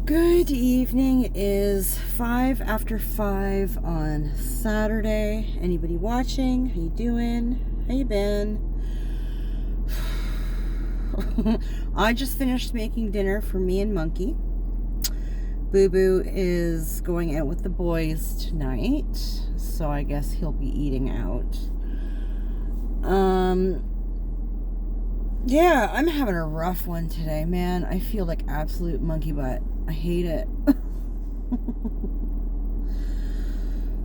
Good evening. It is 5 after 5 on Saturday. Anybody watching? How you doing? How you been? I just finished making dinner for me and Monkey. Boo Boo is going out with the boys tonight, so I guess he'll be eating out. Yeah, I'm having a rough one today, man. I feel like absolute monkey butt. I hate it.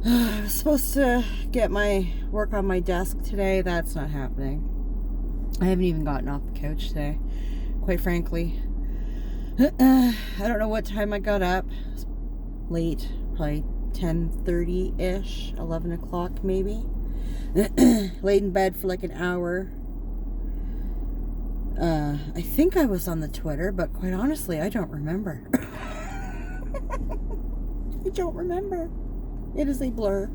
I was supposed to get my work on my desk today. That's not happening. I haven't even gotten off the couch today, quite frankly. I don't know what time I got up. It was late, probably 10:30-ish, 11 o'clock maybe. Laid in bed for like an hour. I think I was on the Twitter, but quite honestly, I don't remember. I don't remember. It is a blur.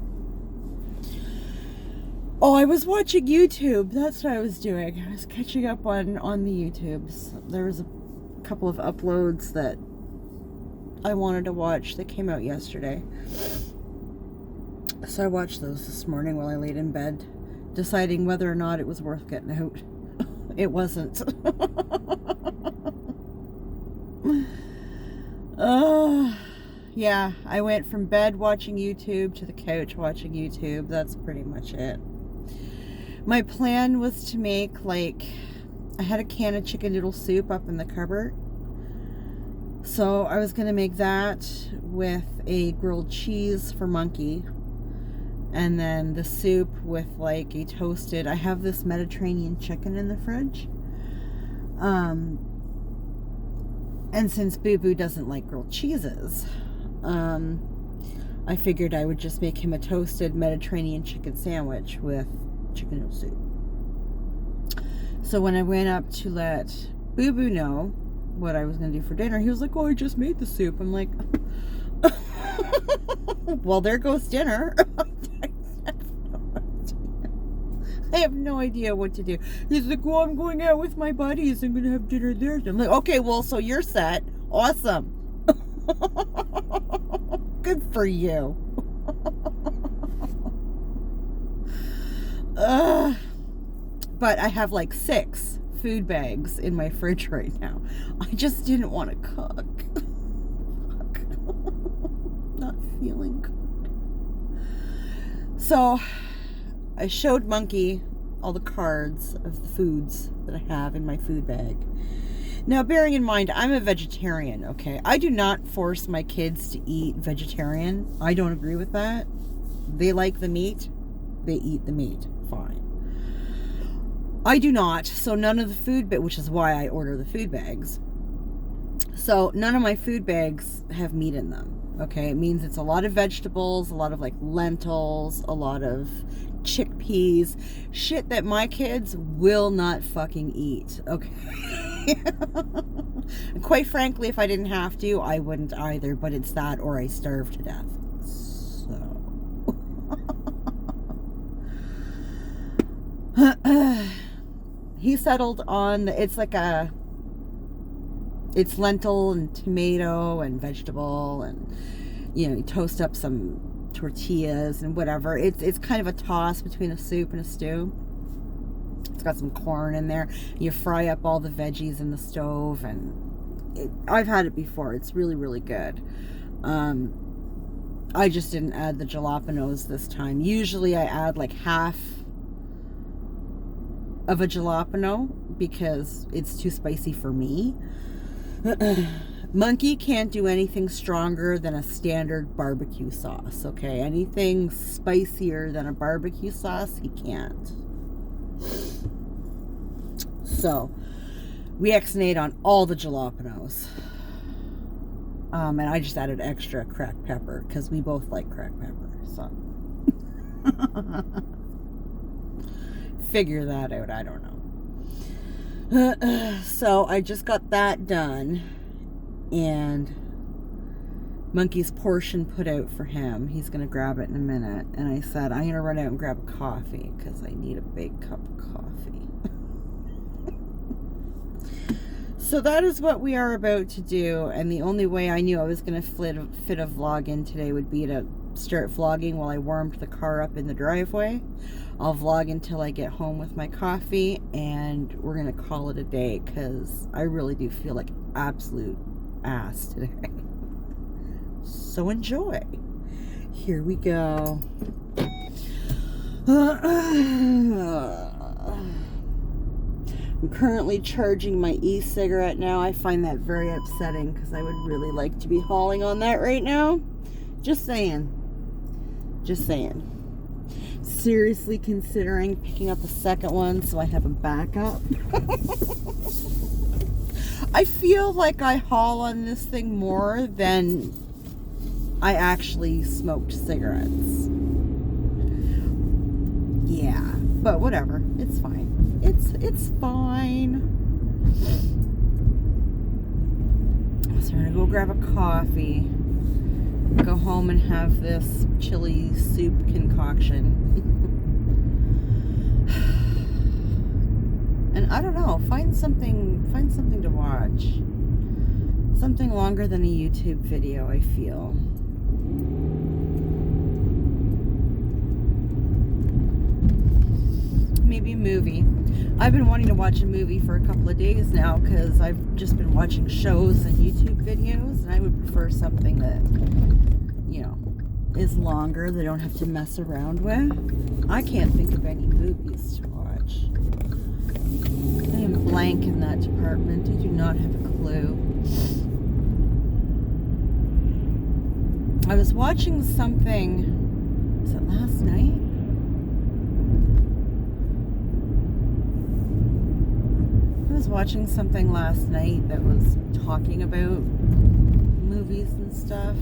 Oh, I was watching YouTube. That's what I was doing. I was catching up on the YouTubes. There was a couple of uploads that I wanted to watch that came out yesterday. So I watched those this morning while I laid in bed, deciding whether or not it was worth getting out. It wasn't. Yeah, I went from bed watching YouTube to the couch watching YouTube. That's pretty much it. My plan was to make, I had a can of chicken noodle soup up in the cupboard. So I was going to make that with a grilled cheese for Monkey. And then the soup with a toasted, I have this Mediterranean chicken in the fridge. And since Boo Boo doesn't like grilled cheeses, I figured I would just make him a toasted Mediterranean chicken sandwich with chicken noodle soup. So when I went up to let Boo Boo know what I was going to do for dinner, he was like, "Oh, I just made the soup." I'm like, well, there goes dinner. I have no idea what to do. He's like, "Well, I'm going out with my buddies. I'm going to have dinner there." I'm like, "Okay, well, so you're set. Awesome." Good for you. But I have 6 food bags in my fridge right now. I just didn't want to cook. Not feeling good. So I showed Monkey all the cards of the foods that I have in my food bag. Now, bearing in mind, I'm a vegetarian, okay? I do not force my kids to eat vegetarian. I don't agree with that. They like the meat. They eat the meat. Fine. I do not. So none of the food, which is why I order the food bags. So none of my food bags have meat in them. Okay, it means it's a lot of vegetables, a lot of lentils, a lot of chickpeas, shit that my kids will not fucking eat. Okay. And quite frankly, if I didn't have to, I wouldn't either, but it's that or I starve to death. So he settled on, it's lentil and tomato and vegetable, and you toast up some tortillas and whatever. It's kind of a toss between a soup and a stew. It's got some corn in there. You fry up all the veggies in the stove, and I've had it before. It's really, really good. I just didn't add the jalapenos this time. Usually I add half of a jalapeno because it's too spicy for me. Monkey can't do anything stronger than a standard barbecue sauce, okay? Anything spicier than a barbecue sauce, he can't. So, we ex-nayed on all the jalapenos. And I just added extra cracked pepper because we both like cracked pepper, so. Figure that out, I don't know. So I just got that done, and Monkey's portion put out for him. He's gonna grab it in a minute, and I said I'm gonna run out and grab a coffee because I need a big cup of coffee. So that is what we are about to do, and the only way I knew I was going to fit a vlog in today would be to start vlogging while I warmed the car up in the driveway. I'll vlog until I get home with my coffee, and we're going to call it a day, because I really do feel like absolute ass today. So enjoy. Here we go. I'm currently charging my e-cigarette now. I find that very upsetting because I would really like to be hauling on that right now. Just saying. Just saying. Seriously considering picking up a second one so I have a backup. I feel like I haul on this thing more than I actually smoked cigarettes. Yeah, but whatever. It's fine. It's fine. So I'm gonna go grab a coffee, go home and have this chili soup concoction. And I don't know, find something to watch. Something longer than a YouTube video, I feel. Maybe a movie. I've been wanting to watch a movie for a couple of days now because I've just been watching shows and YouTube videos, and I would prefer something that, you know, is longer, that I don't have to mess around with. I can't think of any movies to watch. I am blank in that department. I do not have a clue. I was watching something, was it last night? I was watching something last night that was talking about movies and stuff.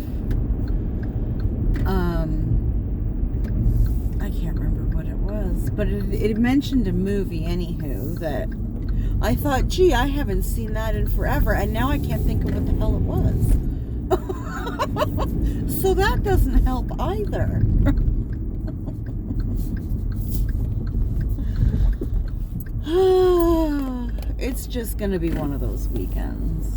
I can't remember what it was, but it mentioned a movie, anywho, that I thought, gee, I haven't seen that in forever, and now I can't think of what the hell it was. So that doesn't help either. It's just gonna be one of those weekends.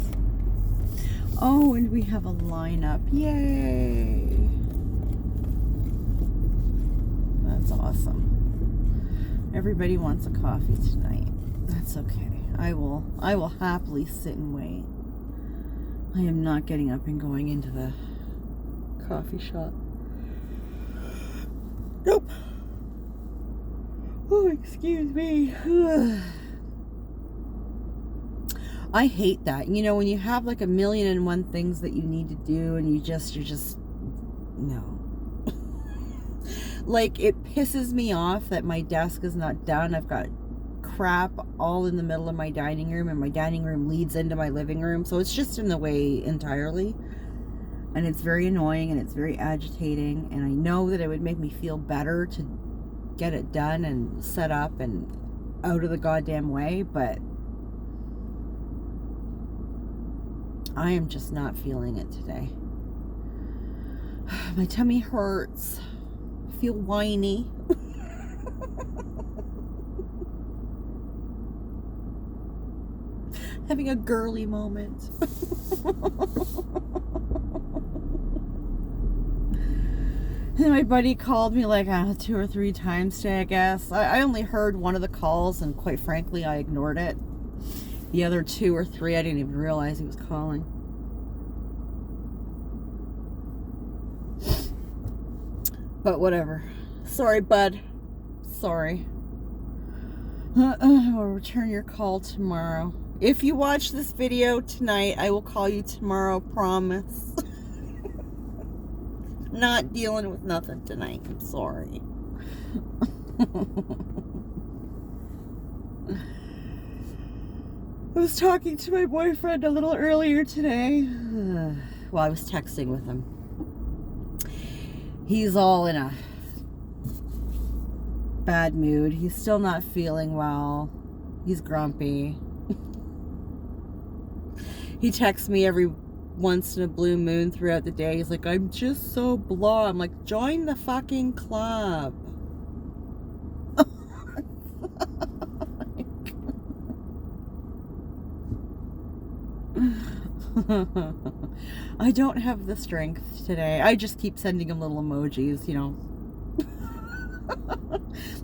Oh, and we have a lineup. Yay! That's awesome. Everybody wants a coffee tonight. That's okay. I will happily sit and wait. I am not getting up and going into the coffee shop. Nope. Oh, excuse me. I hate that. You know, when you have like 1,000,001 things that you need to do and you're just, no. Like, it pisses me off that my desk is not done. I've got crap all in the middle of my dining room, and my dining room leads into my living room, so it's just in the way entirely. And it's very annoying and it's very agitating, and I know that it would make me feel better to get it done and set up and out of the goddamn way, but I am just not feeling it today. My tummy hurts. I feel whiny. Having a girly moment. And my buddy called me like 2 or 3 times today, I guess. I only heard one of the calls, and quite frankly, I ignored it. The other 2 or 3, I didn't even realize he was calling. But whatever. Sorry, bud. Sorry. I'll return your call tomorrow. If you watch this video tonight, I will call you tomorrow, promise. Not dealing with nothing tonight. I'm sorry. I was talking to my boyfriend a little earlier today. Well, I was texting with him. He's all in a bad mood. He's still not feeling well. He's grumpy. He texts me every once in a blue moon throughout the day. He's like, I'm just so blah. I'm like, join the fucking club. I don't have the strength today. I just keep sending him little emojis, you know.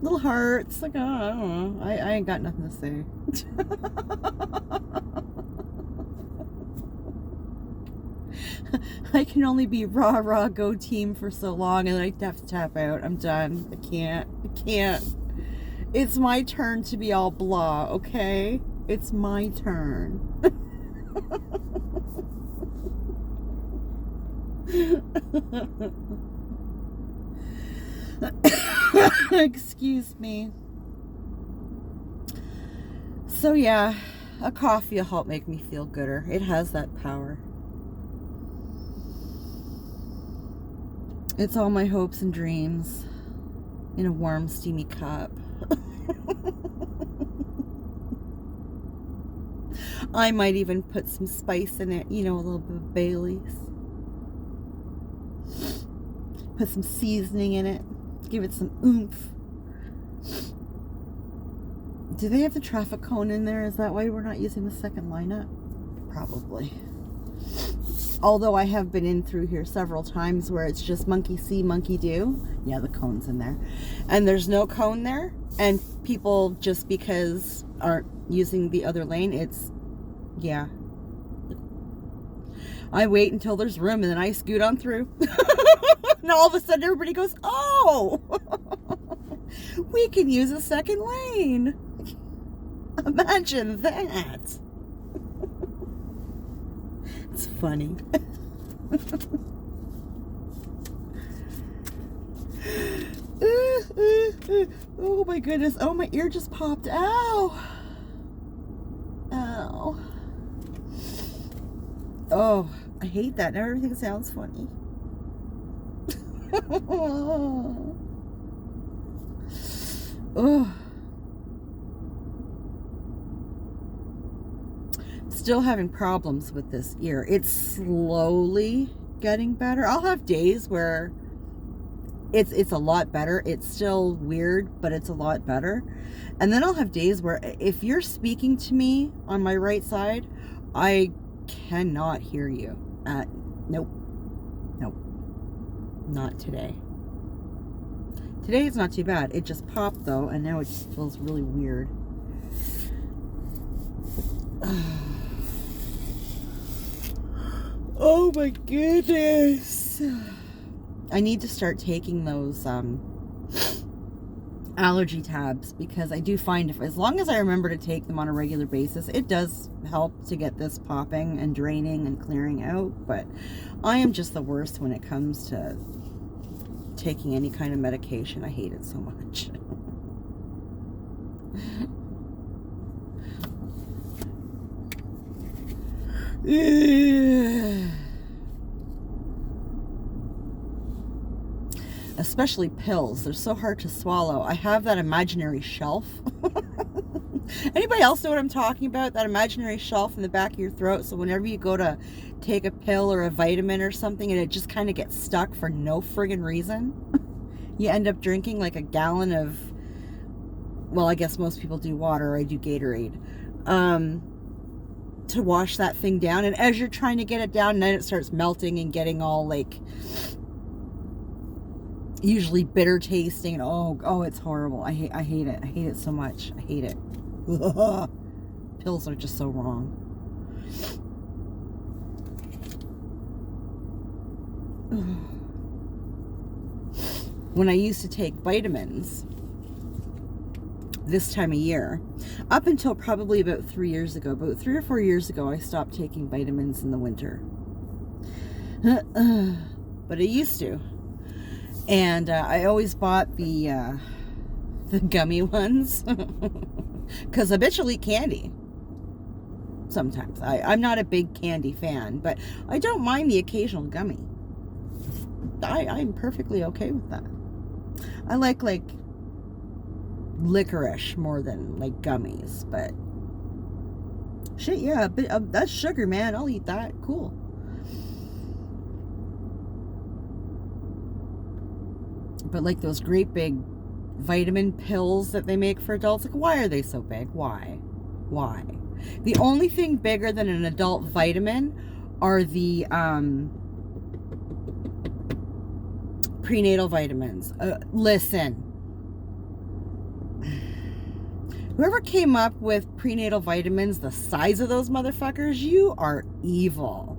Little hearts. Like, oh, I don't know. I ain't got nothing to say. I can only be rah, go team for so long, and I have to tap out. I'm done. I can't. It's my turn to be all blah, okay? It's my turn. Excuse me. So yeah, a coffee will help make me feel gooder. It has that power. It's all my hopes and dreams in a warm, steamy cup. I might even put some spice in it, you know, a little bit of Bailey's. Put some seasoning in it. Give it some oomph. Do they have the traffic cone in there? Is that why we're not using the second lineup? Probably. Although I have been in through here several times where it's just monkey see, monkey do. Yeah, the cone's in there. And there's no cone there. And people, just because aren't using the other lane, it's, yeah. I wait until there's room and then I scoot on through. And all of a sudden everybody goes, oh, we can use a second lane. Imagine that. It's funny. Oh my goodness. Oh, my ear just popped. Ow. Ow. Oh, I hate that. Now everything sounds funny. Oh. Still having problems with this ear. It's slowly getting better. I'll have days where it's a lot better. It's still weird, but it's a lot better. And then I'll have days where if you're speaking to me on my right side, I cannot hear you. Nope. Not today. Today it's not too bad. It just popped though, and now it just feels really weird. Oh my goodness. I need to start taking those allergy tabs, because I do find as long as I remember to take them on a regular basis, it does help to get this popping and draining and clearing out. But I am just the worst when it comes to taking any kind of medication. I hate it so much. Especially pills. They're so hard to swallow. I have that imaginary shelf. Anybody else know what I'm talking about? That imaginary shelf in the back of your throat. So whenever you go to take a pill or a vitamin or something and it just kind of gets stuck for no friggin' reason, you end up drinking like a gallon of, well, I guess most people do water, or I do Gatorade, to wash that thing down. And as you're trying to get it down, then it starts melting and getting all like usually bitter tasting, and oh, it's horrible. I hate it. I hate it so much. I hate it. Pills are just so wrong. When I used to take vitamins this time of year, up until probably about 3 years ago, about 3 or 4 years ago, I stopped taking vitamins in the winter. But I used to. And I always bought the gummy ones, because I bet you'll eat candy sometimes. I'm not a big candy fan, but I don't mind the occasional gummy. I'm perfectly okay with that. I like licorice more than like gummies, but shit, yeah, that's sugar, man. I'll eat that. Cool. But like those great big vitamin pills that they make for adults, like, why are they so big? Why? The only thing bigger than an adult vitamin are the prenatal vitamins. Listen, whoever came up with prenatal vitamins, the size of those motherfuckers, you are evil.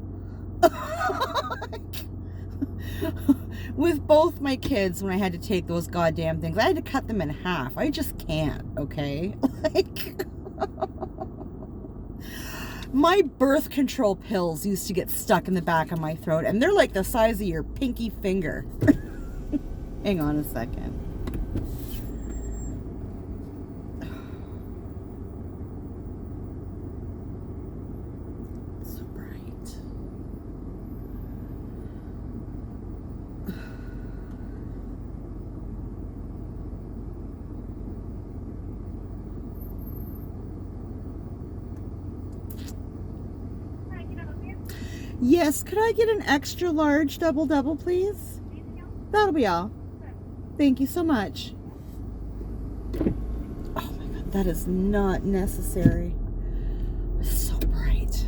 With both my kids, when I had to take those goddamn things, I had to cut them in half. I just can't, okay? Like, my birth control pills used to get stuck in the back of my throat, and they're like the size of your pinky finger. Hang on a second. So bright. Yes, could I get an extra large double, please? That'll be all. Thank you so much. Oh my God, that is not necessary. It's so bright.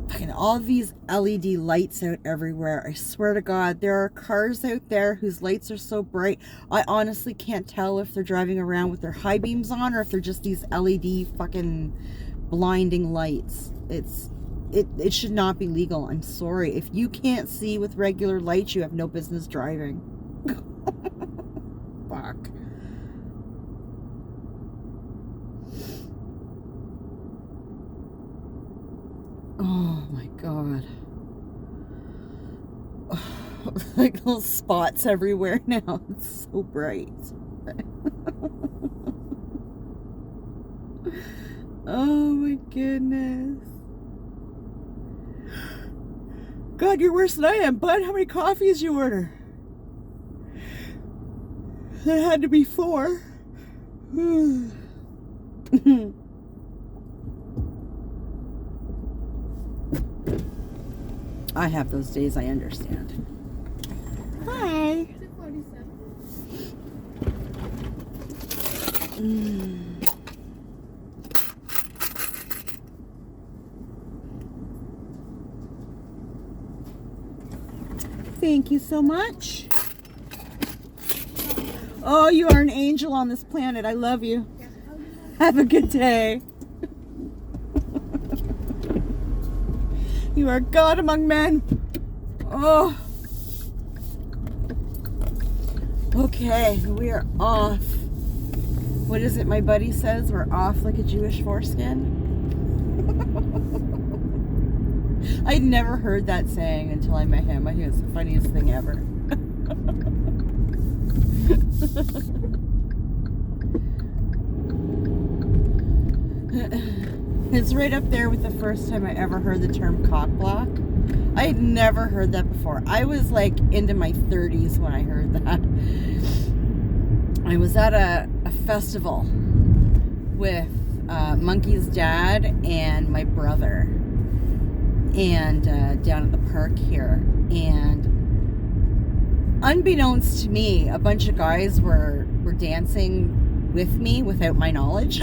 Fucking all these LED lights out everywhere. I swear to God, there are cars out there whose lights are so bright. I honestly can't tell if they're driving around with their high beams on or if they're just these LED fucking blinding lights. It should not be legal. I'm sorry. If you can't see with regular lights, you have no business driving. Fuck. Oh my God. Like little spots everywhere now. It's so bright. Oh my goodness. God, you're worse than I am, bud. How many coffees you order? There had to be 4. I have those days, I understand. Hi. Thank you so much. Oh, you are an angel on this planet. I love you. Have a good day. You are God among men. Oh. Okay, we are off. What is it my buddy says? We're off like a Jewish foreskin? I'd never heard that saying until I met him. I think it's the funniest thing ever. It's right up there with the first time I ever heard the term cock block. I had never heard that before. I was like into my 30s when I heard that. I was at a festival with Monkey's dad and my brother, and down at the park here, and unbeknownst to me, a bunch of guys were dancing with me without my knowledge.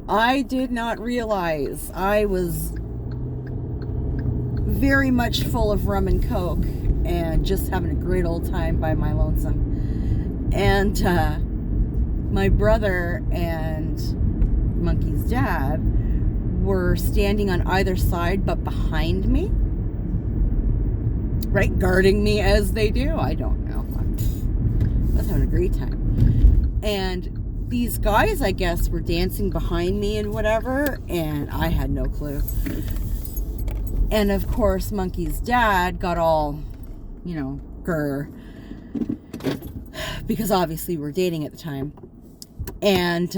I did not realize I was very much full of rum and coke and just having a great old time by my lonesome. And my brother and Monkey's dad were standing on either side but behind me, right, guarding me as they do. I don't know. I was having a great time. And these guys, I guess, were dancing behind me and whatever, and I had no clue. And of course, Monkey's dad got all, grr, because obviously we were dating at the time. And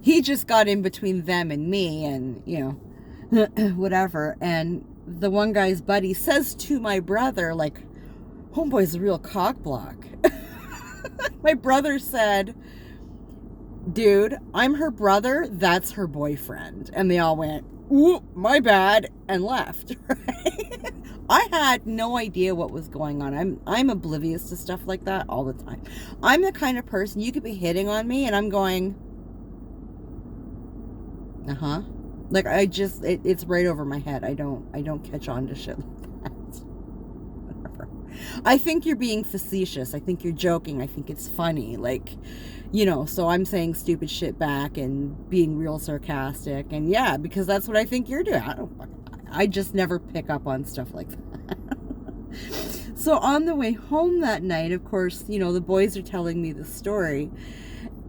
he just got in between them and me, and whatever. And the one guy's buddy says to my brother, like, homeboy's a real cock block. My brother said, dude, I'm her brother, that's her boyfriend. And they all went, ooh, my bad, and left. Right? I had no idea what was going on. I'm oblivious to stuff like that all the time. I'm the kind of person, you could be hitting on me and I'm going, uh-huh. Like, it's right over my head. I don't catch on to shit like that. Whatever. I think you're being facetious. I think you're joking. I think it's funny. Like, so I'm saying stupid shit back and being real sarcastic. And yeah, because that's what I think you're doing. I just never pick up on stuff like that. So on the way home that night, of course, the boys are telling me the story.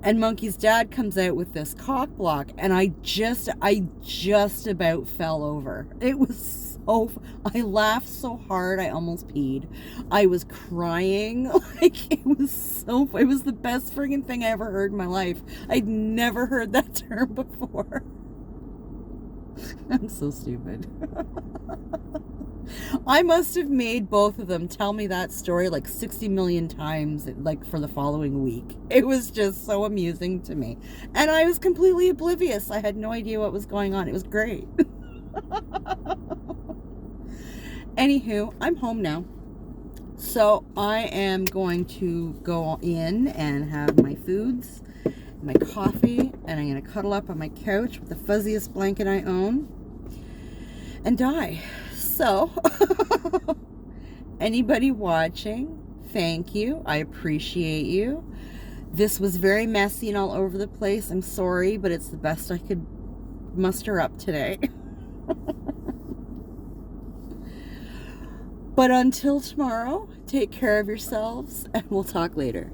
And Monkey's dad comes out with this cock block, and I just about fell over. It was I laughed so hard I almost peed. I was crying. Like, it was the best friggin' thing I ever heard in my life. I'd never heard that term before. I'm so stupid. I must have made both of them tell me that story like 60 million times, like, for the following week. It was just so amusing to me. And I was completely oblivious. I had no idea what was going on. It was great. Anywho, I'm home now. So I am going to go in and have my foods, my coffee, and I'm going to cuddle up on my couch with the fuzziest blanket I own and die. So, anybody watching, thank you. I appreciate you. This was very messy and all over the place. I'm sorry, but it's the best I could muster up today. But until tomorrow, take care of yourselves, and we'll talk later.